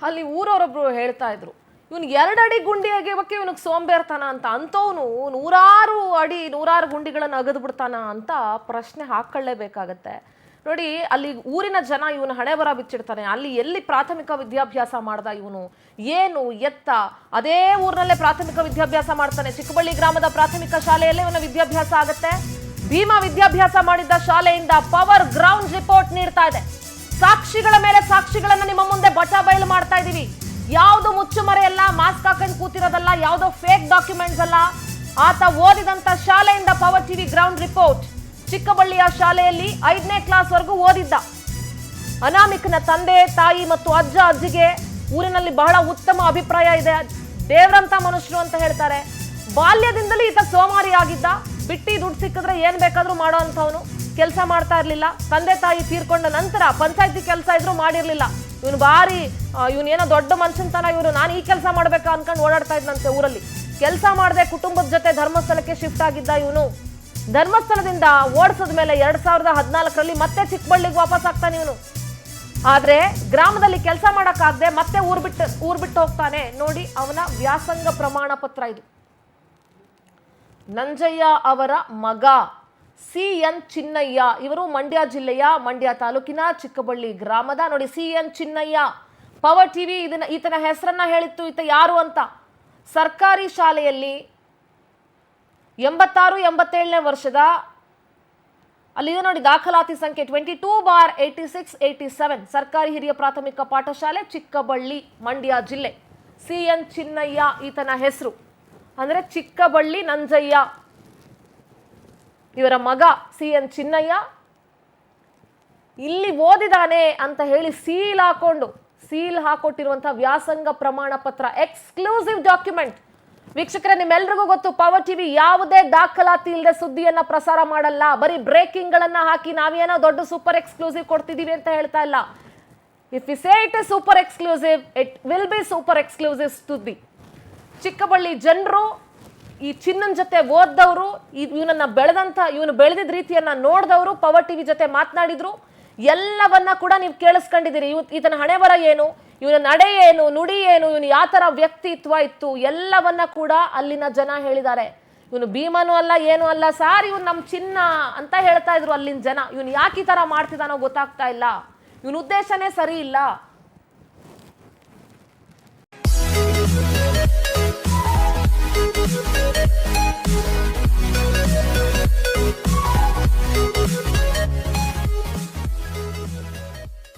ಅಲ್ಲಿ ಊರವರೊಬ್ರು ಹೇಳ್ತಾ ಇದ್ರು, ಇವನು 2 ಅಡಿ ಗುಂಡಿ ಅಗೆಯೋಕೆ ಇವನಿಗೆ ಸೋಂಬೇರ್ತಾನ ಅಂತ, ಅಂಥವನು 100 ಗುಂಡಿಗಳನ್ನು ಅಗದು ಬಿಡ್ತಾನ ಅಂತ ಪ್ರಶ್ನೆ ಹಾಕೊಳ್ಳೇಬೇಕಾಗತ್ತೆ. ನೋಡಿ, ಅಲ್ಲಿ ಊರಿನ ಜನ ಇವನು ಹಣೆ ಬರ ಬಿಚ್ಚಿಡ್ತಾನೆ. ಅಲ್ಲಿ ಎಲ್ಲಿ ಪ್ರಾಥಮಿಕ ವಿದ್ಯಾಭ್ಯಾಸ ಮಾಡ್ದ ಇವನು, ಏನು ಎತ್ತ, ಅದೇ ಊರಿನಲ್ಲೇ ಪ್ರಾಥಮಿಕ ವಿದ್ಯಾಭ್ಯಾಸ ಮಾಡ್ತಾನೆ. ಚಿಕ್ಕಬಳ್ಳಿ ಗ್ರಾಮದ ಪ್ರಾಥಮಿಕ ಶಾಲೆಯಲ್ಲೇ ಇವನ ವಿದ್ಯಾಭ್ಯಾಸ ಆಗುತ್ತೆ. ಭೀಮಾ ವಿದ್ಯಾಭ್ಯಾಸ ಮಾಡಿದ್ದ ಶಾಲೆಯಿಂದ ಪವರ್ ಗ್ರೌಂಡ್ ರಿಪೋರ್ಟ್ ನೀಡ್ತಾ ಇದೆ. ಸಾಕ್ಷಿಗಳ ಮೇಲೆ ಸಾಕ್ಷಿಗಳನ್ನ ನಿಮ್ಮ ಮುಂದೆ ಬಯಲು ಮಾಡ್ತಾ ಇದೀವಿ. ಯಾವುದು ಮುಚ್ಚುಮರೆ ಅಲ್ಲ, ಮಾಸ್ಕ್ ಹಾಕೊಂಡು ಕೂತಿರೋದಲ್ಲ, ಯಾವುದೋ ಫೇಕ್ ಡಾಕ್ಯುಮೆಂಟ್ಸ್ ಅಲ್ಲ. ಆತ ಓದಿದಂತ ಶಾಲೆಯಿಂದ ಪವರ್ ಟಿವಿ ಗ್ರೌಂಡ್ ರಿಪೋರ್ಟ್. ಚಿಕ್ಕಬಳ್ಳಿಯ ಶಾಲೆಯಲ್ಲಿ 5ನೇ ಕ್ಲಾಸ್ ವರೆಗೂ ಓದಿದ್ದ. ಅನಾಮಿಕನ ತಂದೆ ತಾಯಿ ಮತ್ತು ಅಜ್ಜ ಅಜ್ಜಿಗೆ ಊರಿನಲ್ಲಿ ಬಹಳ ಉತ್ತಮ ಅಭಿಪ್ರಾಯ ಇದೆ. ದೇವರಂತ ಮನುಷ್ಯರು ಅಂತ ಹೇಳ್ತಾರೆ. ಬಾಲ್ಯದಿಂದಲೂ ಈತ ಸೋಮಾರಿ ಆಗಿದ್ದ. ಬಿಟ್ಟಿ ದುಡ್ಡು ಸಿಕ್ಕಿದ್ರೆ ಏನ್ ಬೇಕಾದ್ರೂ ಮಾಡೋ ಅಂತವನು. ಕೆಲಸ ಮಾಡ್ತಾ ಇರ್ಲಿಲ್ಲ. ತಂದೆ ತಾಯಿ ತೀರ್ಕೊಂಡ ನಂತರ ಪಂಚಾಯತಿ ಕೆಲಸ ಇದ್ರು ಮಾಡಿರ್ಲಿಲ್ಲ. ಇವನು ಭಾರಿ ಇವನೇನೋ ದೊಡ್ಡ ಮನುಷ್ಯಂತನ, ಇವನು ನಾನು ಈ ಕೆಲಸ ಮಾಡ್ಬೇಕಾ ಅನ್ಕೊಂಡು ಓಡಾಡ್ತಾ ಇದ್ನಂತೆ ಊರಲ್ಲಿ. ಕೆಲಸ ಮಾಡದೆ ಕುಟುಂಬದ ಜೊತೆ ಧರ್ಮಸ್ಥಳಕ್ಕೆ ಶಿಫ್ಟ್ ಆಗಿದ್ದ ಇವನು. ಧರ್ಮಸ್ಥಳದಿಂದ ಓಡಿಸಿದ ಮೇಲೆ 2014ರಲ್ಲಿ ಮತ್ತೆ ಚಿಕ್ಕಬಳ್ಳಿಗೆ ವಾಪಸ್ ಆಗ್ತಾನೆ ಇವನು. ಆದ್ರೆ ಗ್ರಾಮದಲ್ಲಿ ಕೆಲಸ ಮಾಡಕ್ಕಾಗದೆ ಮತ್ತೆ ಊರ್ ಬಿಟ್ಟು ಹೋಗ್ತಾನೆ. ನೋಡಿ ಅವನ ವ್ಯಾಸಂಗ ಪ್ರಮಾಣ ಪತ್ರ ಇದು. ನಂಜಯ್ಯ ಅವರ ಮಗ CN ಚಿನ್ನಯ್ಯ, ಇವರು ಮಂಡ್ಯ ಜಿಲ್ಲೆಯ ಮಂಡ್ಯ ತಾಲೂಕಿನ ಚಿಕ್ಕಬಳ್ಳಿ ಗ್ರಾಮದ. ನೋಡಿ, CN ಚಿನ್ನಯ್ಯ. ಪವರ್ ಟಿವಿ ಈತನ ಹೆಸರನ್ನ ಹೇಳಿತ್ತು. ಈತ ಯಾರು ಅಂತ, ಸರ್ಕಾರಿ ಶಾಲೆಯಲ್ಲಿ 86-87ನೇ ವರ್ಷದ ಅಲ್ಲಿದೆ ನೋಡಿ ದಾಖಲಾತಿ ಸಂಖ್ಯೆ 22/86-87 ಸರ್ಕಾರಿ ಹಿರಿಯ ಪ್ರಾಥಮಿಕ ಪಾಠಶಾಲೆ ಚಿಕ್ಕಬಳ್ಳಿ ಮಂಡ್ಯ ಜಿಲ್ಲೆ. CN ಚಿನ್ನಯ್ಯ ಈತನ ಹೆಸರು. ಅಂದ್ರೆ ಚಿಕ್ಕಬಳ್ಳಿ ನಂಜಯ್ಯ ಇವರ ಮಗ CN ಚಿನ್ನಯ್ಯ ಇಲ್ಲಿ ಓದಿದಾನೆ ಅಂತ ಹೇಳಿ ಸೀಲ್ ಹಾಕೊಟ್ಟಿರುವಂತಹ ವ್ಯಾಸಂಗ ಪ್ರಮಾಣ ಪತ್ರ, ಎಕ್ಸ್ಕ್ಲೂಸಿವ್ ಡಾಕ್ಯುಮೆಂಟ್. ವೀಕ್ಷಕರೇ, ನಿಮ್ಮೆಲ್ರಿಗೂ ಗೊತ್ತು, ಪವರ್ ಟಿವಿ ಯಾವುದೇ ದಾಖಲಾತಿ ಇಲ್ಲದೆ ಸುದ್ದಿಯನ್ನ ಪ್ರಸಾರ ಮಾಡಲ್ಲ. ಬರೀ ಬ್ರೇಕಿಂಗ್ ಗಳನ್ನ ಹಾಕಿ ನಾವೇನೋ ದೊಡ್ಡ ಸೂಪರ್ ಎಕ್ಸ್ಕ್ಲೂಸಿವ್ ಕೊಡ್ತಿದೀವಿ ಅಂತ ಹೇಳ್ತಾ ಇಲ್ಲ. If you say it is super exclusive, it will be super exclusive ಸುದ್ದಿ. ಚಿಕ್ಕಬಳ್ಳಿ ಜನರು, ಈ ಚಿನ್ನನ ಜೊತೆ ಓದ್ದವರು, ಇವನು ಬೆಳೆದಿದ್ದ ರೀತಿಯನ್ನ ನೋಡಿದವರು, ಪವರ್ ಟಿವಿ ಜೊತೆ ಮಾತನಾಡಿದ್ರು. ಎಲ್ಲವನ್ನ ಕೂಡ ನೀವು ಕೇಳಿಸ್ಕೊಂಡಿದ್ದೀರಿ. ಈತನ ಹಣೆ ಬರ ಏನು, ಇವನ ನಡೆ ಏನು, ನುಡಿ ಏನು, ಇವನು ಯಾವ ತರ ವ್ಯಕ್ತಿತ್ವ ಇತ್ತು, ಎಲ್ಲವನ್ನ ಕೂಡ ಅಲ್ಲಿನ ಜನ ಹೇಳಿದ್ದಾರೆ. ಇವನು ಭೀಮನೂ ಅಲ್ಲ, ಏನು ಅಲ್ಲ ಸಾರ್, ಇವನು ನಮ್ಮ ಚಿನ್ನ ಅಂತ ಹೇಳ್ತಾ ಇದ್ರು ಅಲ್ಲಿನ ಜನ. ಇವನು ಯಾಕೆ ಈ ತರ ಮಾಡ್ತಿದ್ದಾನೋ ಗೊತ್ತಾಗ್ತಾ ಇಲ್ಲ. ಇವನ ಉದ್ದೇಶನೇ ಸರಿ ಇಲ್ಲ.